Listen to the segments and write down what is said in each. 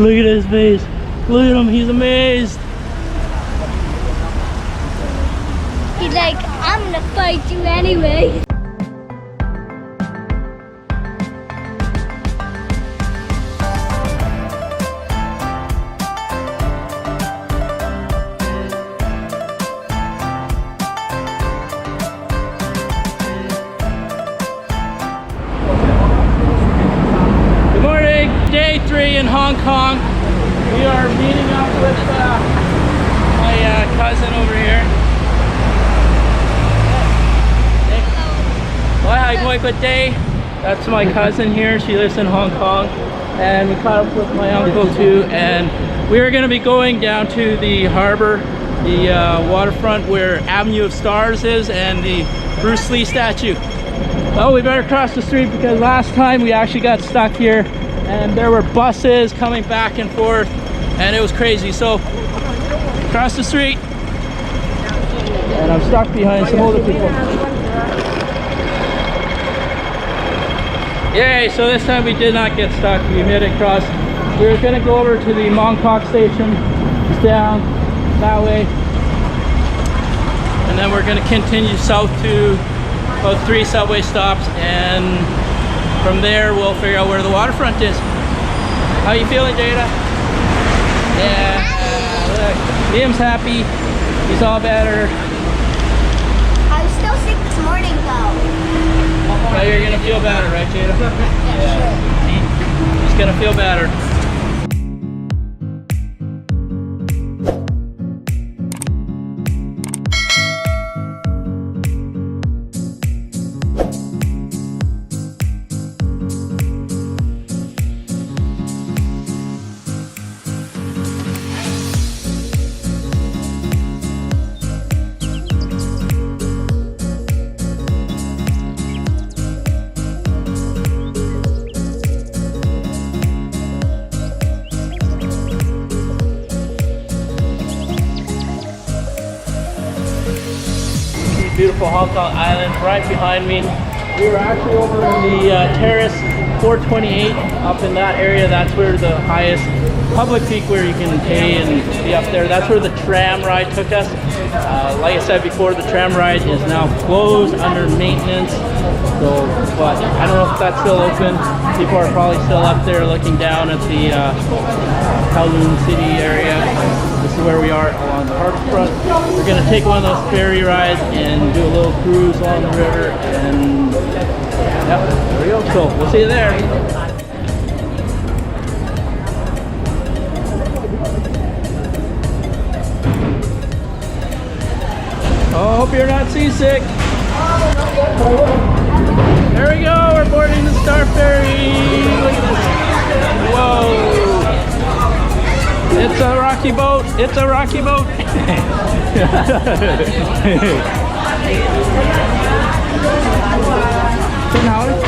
Look at his face. Look at him, he's amazed. He's like, I'm gonna fight you anyway. Good morning, day 3 in Hong Kong. We are meeting up with my cousin over here. Hi, good day. That's my cousin here. She lives in Hong Kong, and we caught up with my uncle too. And we are going to be going down to the harbor, the waterfront where Avenue of Stars is, and the Bruce Lee statue. Oh, we better cross the street because last time we actually got stuck here, and there were buses coming back and forth, and it was crazy. So, cross the street, and I'm stuck behind some older people. Yay, so this time we did not get stuck. We made it across. We were going to go over to the Mongkok station. It's down that way. And then we're going to continue south to about 3 subway stops. And from there, we'll figure out where the waterfront is. How you feeling, Jada? Yeah, look. Liam's happy. He's all better. I was still sick this morning though. Now you're gonna feel better, right, Jada? Yeah. He's gonna feel better. Beautiful Hong Kong Island right behind me. We were actually over in the terrace 428 up in that area. That's where the highest public peak where you can pay and be up there. That's where the tram ride took us. Like I said before, the tram ride is now closed under maintenance. So, but I don't know if that's still open. People are probably still up there looking down at the Kowloon city area. This is where we are along the harbor front. We're going to take one of those ferry rides and do a little cruise along the river, and yep, there we go. So we'll see you there. Oh, hope you're not seasick. There we go, we're boarding the Star Ferry. Look at this. Whoa. It's a rocky boat. It's a rocky boat. Tin Howard?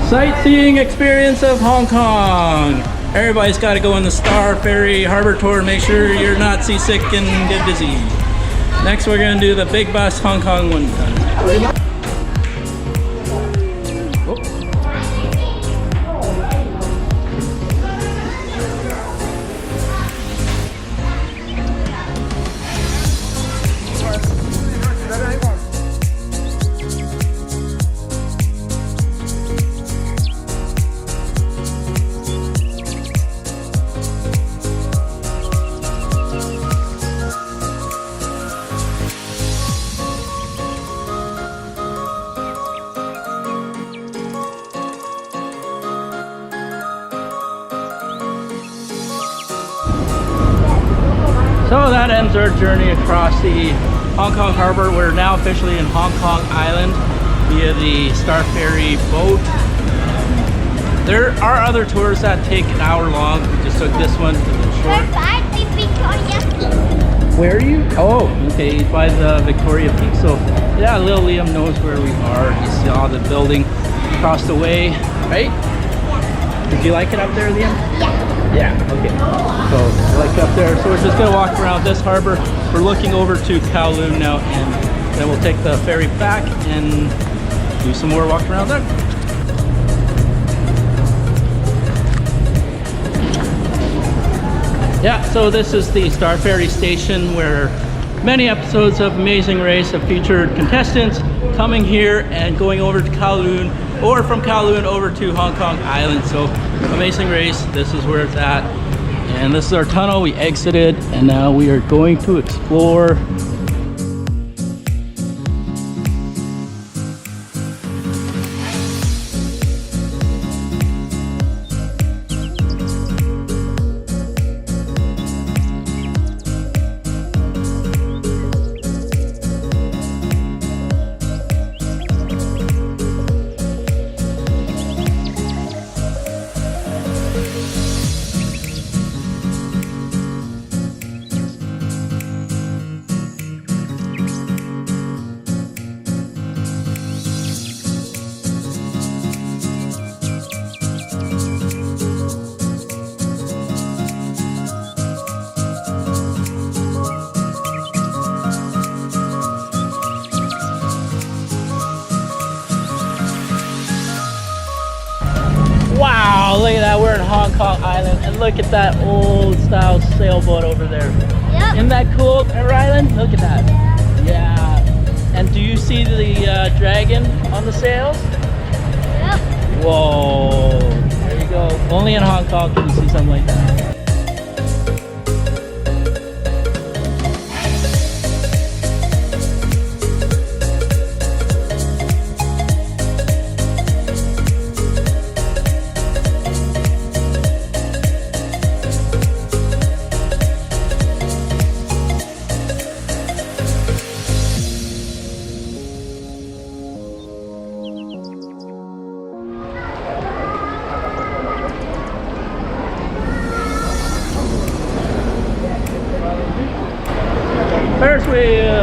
Sightseeing experience of Hong Kong. Everybody's got to go on the Star Ferry harbor tour. Make sure you're not seasick and get dizzy. Next, we're going to do the big bus Hong Kong one. So that ends our journey across the Hong Kong harbor. We're now officially in Hong Kong Island via the Star Ferry boat. There are other tours that take an hour long. We just took this one because it's short. Where are you? Oh, okay, by the Victoria Peak. So yeah, little Liam knows where we are. He saw the building. across the way, right? Did you like it up there, Liam? Yeah. Yeah, okay. So I like up there. So we're just gonna walk around this harbor. We're looking over to Kowloon now, and then we'll take the ferry back and do some more walk around there. Yeah, so this is the Star Ferry station where many episodes of Amazing Race have featured contestants coming here and going over to Kowloon, or from Kowloon over to Hong Kong Island. So Amazing Race, this is where it's at. And this is our tunnel. We exited and now we are going to explore. Wow, look at that, we're in Hong Kong Island, and look at that old style sailboat over there. Yep. Isn't that cool, Rylan? Look at that. Yeah. And do you see the dragon on the sails? Yep. Whoa, there you go. Only in Hong Kong can you see something like that. Ferris Wheel!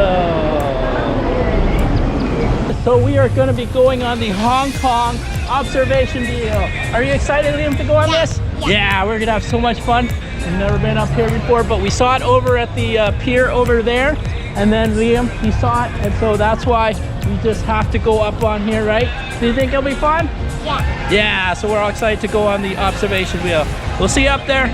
So we are going to be going on the Hong Kong observation wheel. Are you excited, Liam, to go on this? Yeah, we're going to have so much fun. We've never been up here before, but we saw it over at the pier over there. And then Liam, he saw it, and so that's why we just have to go up on here, right? Do you think it'll be fun? Yeah. Yeah, so we're all excited to go on the observation wheel. We'll see you up there.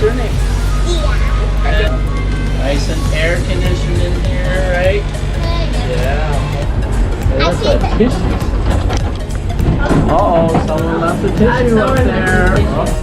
Your name? Yeah. Nice and air conditioned in here, right? Yeah. Hey, that's a tissue. Uh-oh, someone left a tissue up there. Oh.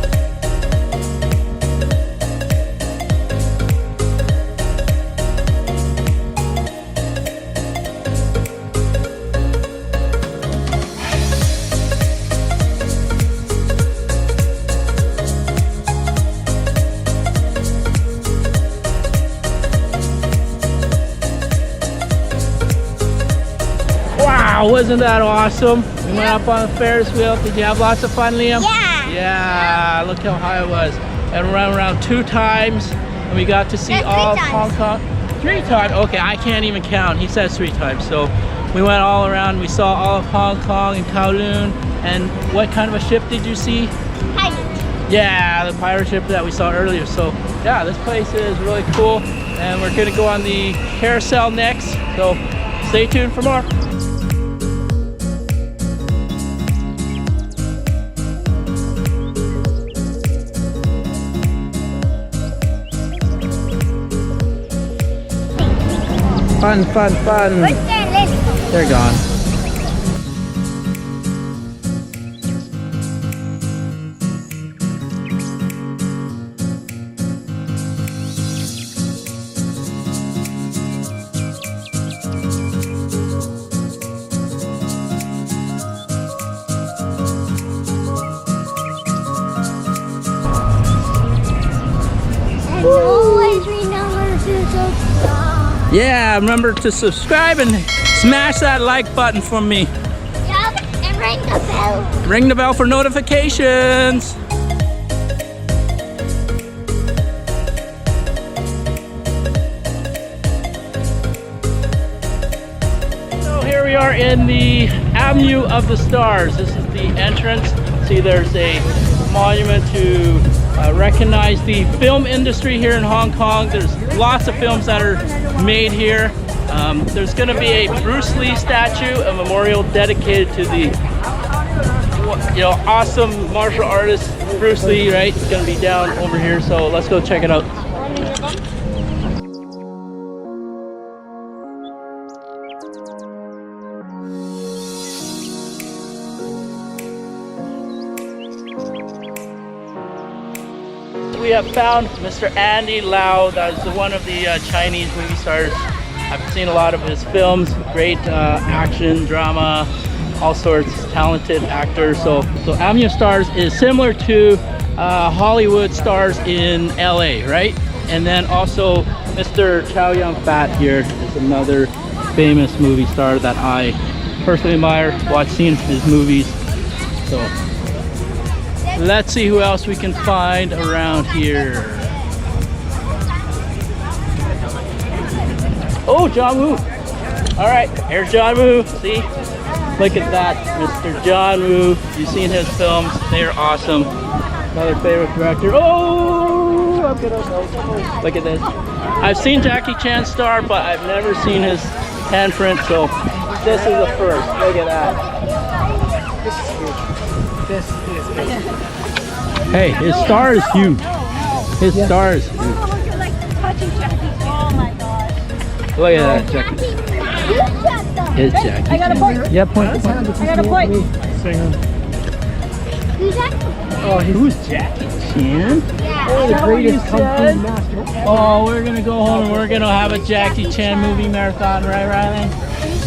Wow, wasn't that awesome? We went up on the Ferris wheel. Did you have lots of fun, Liam? Yeah. Yeah, look how high it was. And we ran around 2 times, and we got to see all of Hong Kong. 3 times? Okay, I can't even count. He says 3 times. So we went all around. We saw all of Hong Kong and Kowloon. And what kind of a ship did you see? Pirate. Yeah, the pirate ship that we saw earlier. So yeah, this place is really cool. And we're gonna go on the carousel next. So stay tuned for more. Fun, fun, fun. Where's their list? They're gone. Yeah, remember to subscribe and smash that like button for me. Yep, and ring the bell. Ring the bell for notifications. So here we are in the Avenue of the Stars. This is the entrance. See, there's a monument to recognize the film industry here in Hong Kong. There's lots of films that are made here. There's going to be a Bruce Lee statue, a memorial dedicated to the awesome martial artist Bruce Lee, right? It's going to be down over here, so let's go check it out. We have found Mr. Andy Lau. That is one of the Chinese movie stars. I've seen a lot of his films. Great action, drama, all sorts. Talented actor. So Avenue of Stars is similar to Hollywood stars in LA, right? And then also Mr. Chow Yun-fat here is another famous movie star that I personally admire. Seen his movies. So let's see who else we can find around here. Oh, John Woo. All right, here's John Woo. See? Look at that, Mr. John Woo. You've seen his films. They're awesome. Another favorite director. Oh, I'm gonna go. Look at this. I've seen Jackie Chan star, but I've never seen his handprint, so this is the first. Look at that. This is huge. Hey, his star is huge. His star is huge. Oh my gosh. Look at that, Jackie. It's Jackie. I got a point. Yeah, point. I got a point. Who's that? Oh, who's Jackie Chan? Yeah. The greatest kung fu master ever. Oh, we're gonna go home and we're gonna have a Jackie Chan movie marathon, right, Riley?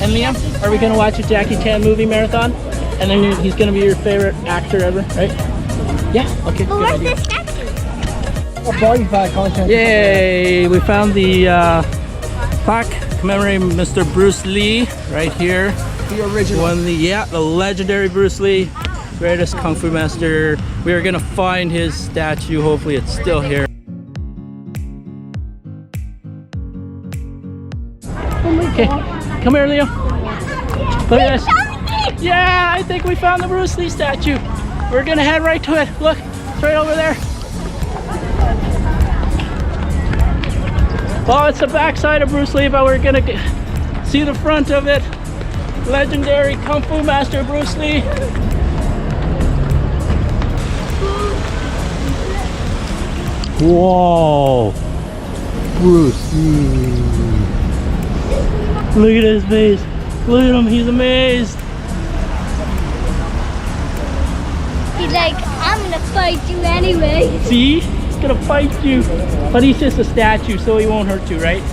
And Liam, are we gonna watch a Jackie Chan movie marathon? And then he's gonna be your favorite actor ever, right? Yeah. Okay. But Good where's idea. the statue? A body fat content. Yay! We found the plaque commemorating Mr. Bruce Lee right here. The original. The legendary Bruce Lee, greatest kung fu master. We are gonna find his statue. Hopefully, it's still here. Okay, come here, Leo. Look at this. Yeah, I think we found the Bruce Lee statue. We're gonna head right to it. Look, it's right over there. Well, it's the backside of Bruce Lee, but we're gonna see the front of it. Legendary Kung Fu Master Bruce Lee. Whoa, Bruce Lee. Look at his face. Look at him, he's amazed. He's like, I'm gonna fight you anyway. See? He's gonna fight you. But he's just a statue, so he won't hurt you, right?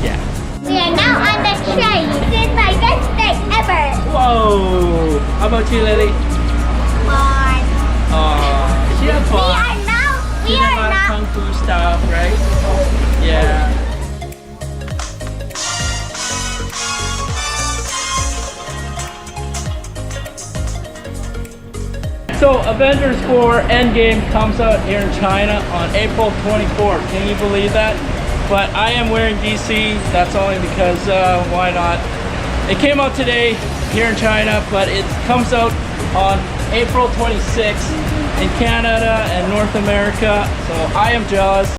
Yeah. We are now on the train. This is my best day ever. Whoa! How about you, Lily? Fun. Oh, she had fun. We She did a are lot of now. kung fu stuff, right? Yeah. So Avengers 4 Endgame comes out here in China on April 24th. Can you believe that? But I am wearing DC. That's only because why not? It came out today here in China, but it comes out on April 26th in Canada and North America. So I am jealous.